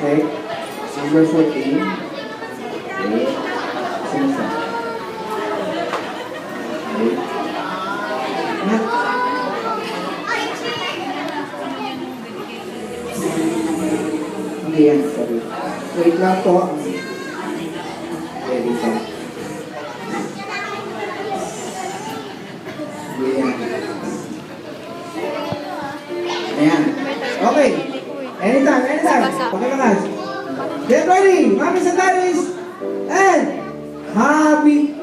Okay. Number 14. Okay. Sino siya? Okay. Anak. Hindi yan, sorry. Wait lang po. Ready ka. Hindi yan. Ayan. Okay. Anytime. Pakilakas. Get ready. Mami Sandalis. And happy.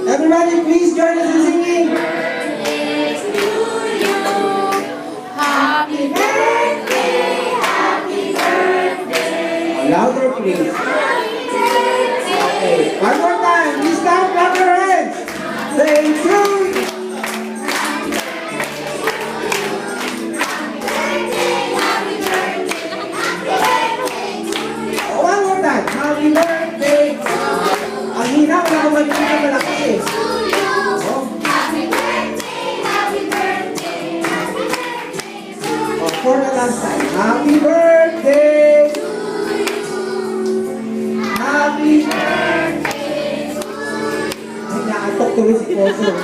Everybody please join us in singing. Happy birthday, happy birthday. Louder please. Okay. One more time. Please clap your hands. Say to you. One more time. Happy birthday. Ang hina, wala ka mag-ibig na malakas eh. Oh. Oh, for the last time. Happy birthday. Happy birthday. Ay, nakatok tuloy si Koso.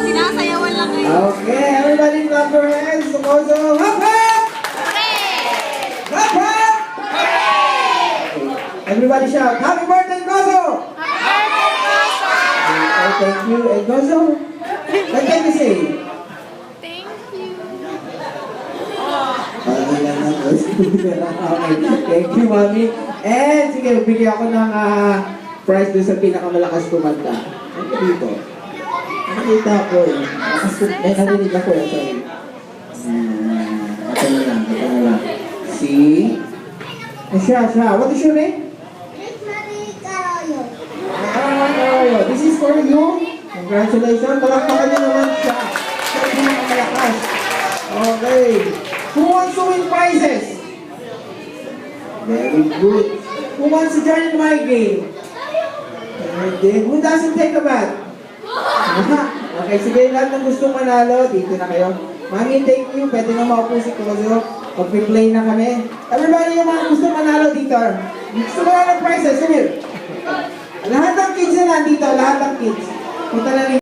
Sinasayawan lang kayo. Okay, everybody clap your hands. So, Koso, hop, hop! Hop, hop! Everybody shout, happy birthday, Koso! Okay, thank you. And Koso, what can you say? Thank you. Okay lang na, Koso. Okay, thank you, Mami. And sige, bigyan ako ng prize doon sa pinakamalakas kumanta. Ano dito? Nakita ko eh. Narinig ako eh, sorry. Ito na lang. Si? Siya. What is your name? This is for you. Congratulations. Palakpakan niyo naman siya. Siya ay pinakamalakas. Okay. Who wants to win prizes? Very good. Who wants to join in my game? Who doesn't take a bath? Okay, sige, lahat ng gustong manalo, dito na kayo. Mami, thank you. Pwede na maupo si Koso. Mag-play na kami. Everybody, yung mga gustong manalo dito. Gusto mo na ng prizes, sige. Lahat ng kids na nandito, lahat ng kids. Punta na rin.